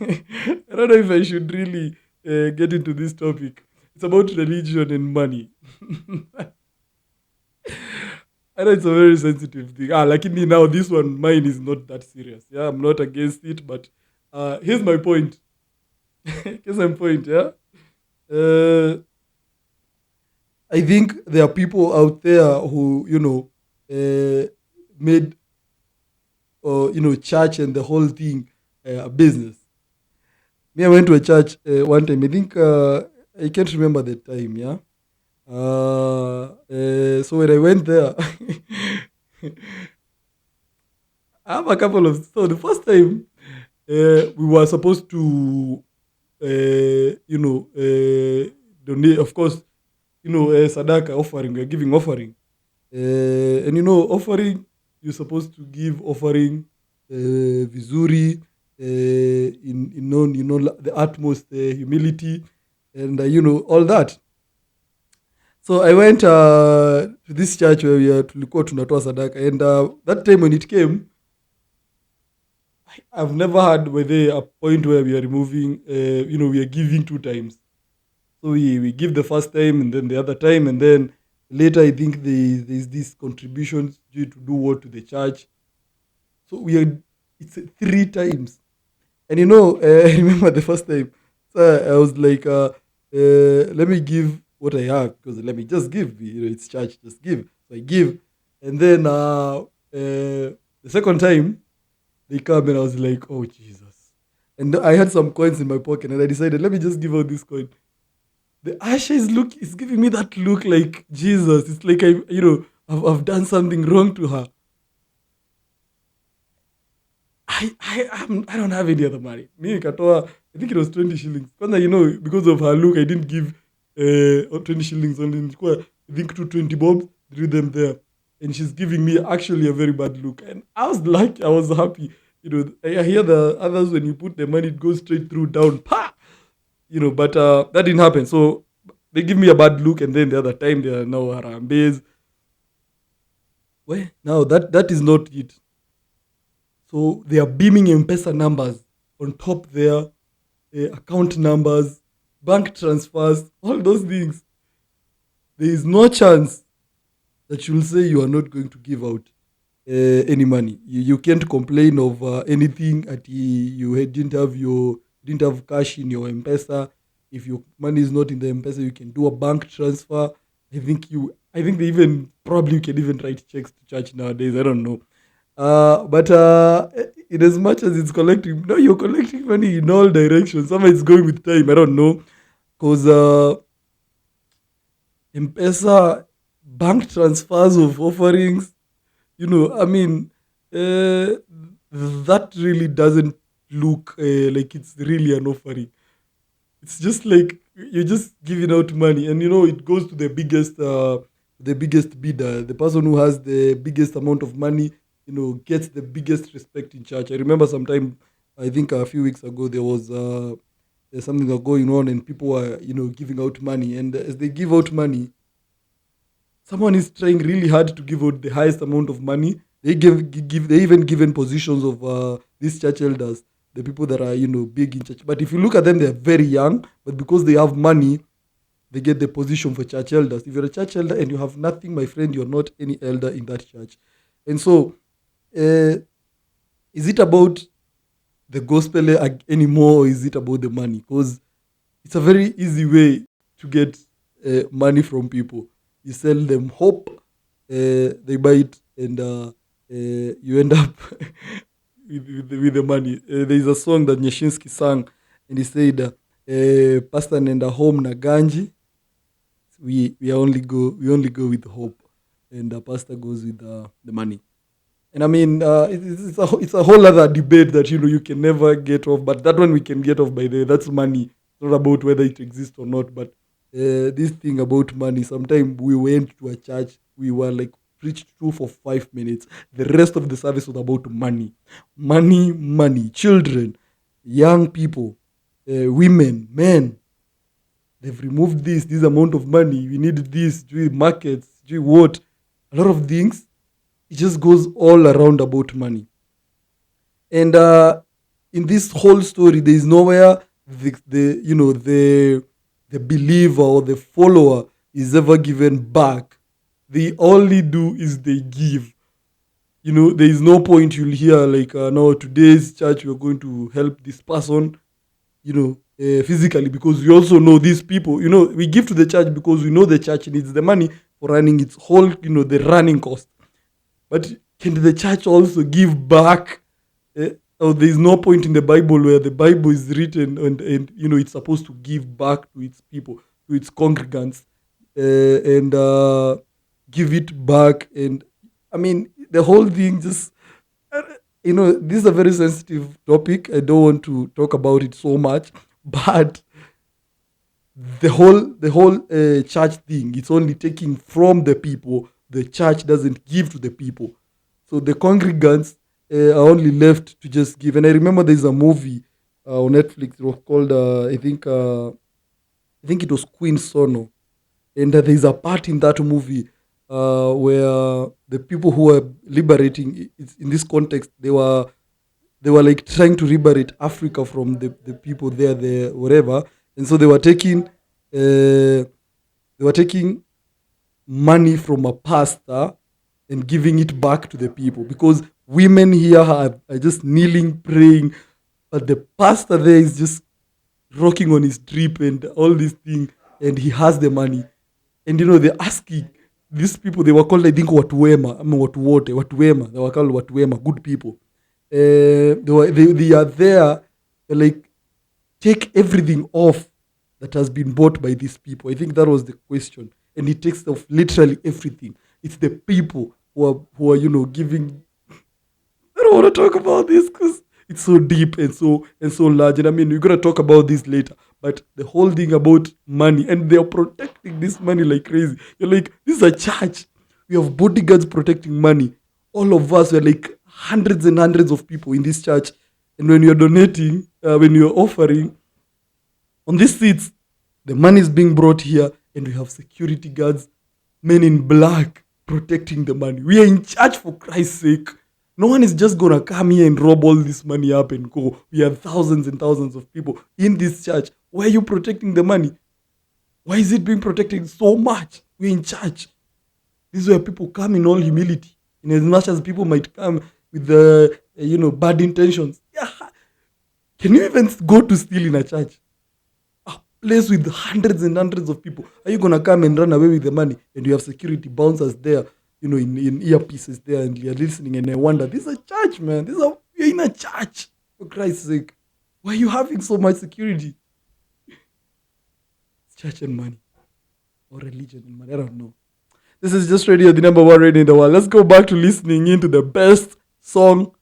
I don't know if I should really get into this topic. It's about religion and money. I know it's a very sensitive thing. Luckily now this one, mine is not that serious. Yeah, I'm not against it, but here's my point. Here's my point. Yeah, uh, I think there are people out there who made church and the whole thing a business. Me, I went to a church one time. I think I can't remember the time. Yeah. So when I went there, I have a couple of. So the first time we were supposed to, donate. Of course, sadaka offering. We're giving offering, and offering. You're supposed to give offering, vizuri, the utmost humility, and all that. So I went to this church where tulikuwa tunatoa sadaka, and that time when it came, I've never had whether a point where we are removing, we are giving two times. So we give the first time and then the other time, and then later I think there's these contributions due to do what to the church. So it's three times. And I remember the first time, so I was like, let me give what I have because let me just give. It's church, just give. So I give, and then the second time they come and I was like, oh Jesus! And I had some coins in my pocket, and I decided let me just give out this coin. The Asha is giving me that look like Jesus. It's like I've done something wrong to her. I don't have any other money. Me nikatoa, I think it was 20 shillings. Kwanza, because of her look, I didn't give 20 shillings only. Nilikuwa, I think 220 bobs, threw them there. And she's giving me actually a very bad look. And I was like, I was happy. I hear the others when you put the money, it goes straight through down. Pa! But that didn't happen. So they give me a bad look, and then the other time they are now Harambes. Well, now that is not it. So they are beaming M-Pesa numbers on top there, account numbers, bank transfers, all those things. There is no chance that you'll say you are not going to give out any money. You can't complain of anything at didn't have cash in your M-Pesa. If your money is not in the M-Pesa, you can do a bank transfer. I think they even probably you can even write checks to church nowadays. I don't know. But in as much as it's collecting, no, you're collecting money in all directions. Some it's going with time. I don't know. Because M-Pesa, bank transfers of offerings, I mean, that really doesn't look like it's really an offering. It's just like you're just giving out money, and it goes to the biggest bidder, the person who has the biggest amount of money. Gets the biggest respect in church. I remember sometime, I think a few weeks ago, there was there's something that going on, and people were giving out money, and as they give out money, someone is trying really hard to give out the highest amount of money. They even given positions of these church elders, the people that are big in church. But if you look at them, they're very young, but because they have money, they get the position for church elders. If you're a church elder and you have nothing, my friend, you're not any elder in that church. And so, uh, is it about the gospel anymore, or is it about the money? Because it's a very easy way to get money from people. You sell them hope, they buy it, and you end up with the money. There's a song that Nyashinsky sang, and he said, "Pastor nenda home na ganji, we only go with hope, and the pastor goes with the money." And I mean, it's a whole other debate that you can never get off. But that one we can get off by the way. That's money. It's not about whether it exists or not. But this thing about money, sometimes we went to a church, we were like preached to for 5 minutes. The rest of the service was about money, money, money. Children, young people, women, men. They've removed this amount of money. We need this. Do markets. Do what? A lot of things, it just goes all around about money. And in this whole story, there is nowhere the you know the believer or the follower is ever given back. They only do is they give. There is no point you'll hear like, no, today's church we're going to help this person, physically, because we also know these people. We give to the church because we know the church needs the money for running its whole, the running cost. But can the church also give back? Or there is no point in the Bible where the Bible is written and it's supposed to give back to its people, to its congregants, and give it back. And I mean, the whole thing just, this is a very sensitive topic. I don't want to talk about it so much, but the whole church thing, it's only taking from the people. The church doesn't give to the people, so the congregants are only left to just give. And I remember there's a movie on Netflix. It was called, I think it was Queen Sono, and there's a part in that movie where the people who were liberating, it's in this context, they were like trying to liberate Africa from the people there, whatever. And so they were taking money from a pastor and giving it back to the people, because women here are just kneeling, praying, but the pastor there is just rocking on his drip and all these things, and he has the money. And they're asking these people, they were called, I think, Watuwema. I mean, Watuwema. They were called Watuwema, good people. They are there, like, take everything off that has been bought by these people. I think that was the question. And it takes off literally everything. It's the people who are giving. I don't want to talk about this because it's so deep and so large. And I mean, we're gonna talk about this later. But the whole thing about money, and they're protecting this money like crazy. You're like, this is a church. We have bodyguards protecting money. All of us are like hundreds and hundreds of people in this church. And when you're donating, when you're offering on these seats, the money is being brought here, and we have security guards, men in black, protecting the money. We are in church, for Christ's sake. No one is just gonna come here and rob all this money up and go. We have thousands and thousands of people in this church. Why are you protecting the money? Why is it being protected so much? We're in church. This is where people come in all humility. In as much as people might come with the bad intentions. Yeah. Can you even go to steal in a church? A place with hundreds and hundreds of people. Are you gonna come and run away with the money? And you have security bouncers there, in earpieces there, and you're listening, and I wonder, this is a church, man. You're in a church, for Christ's sake. Why are you having so much security? It's church and money. Or religion and money. I don't know. This is Just Radio, the number one radio in the world. Let's go back to listening into the best song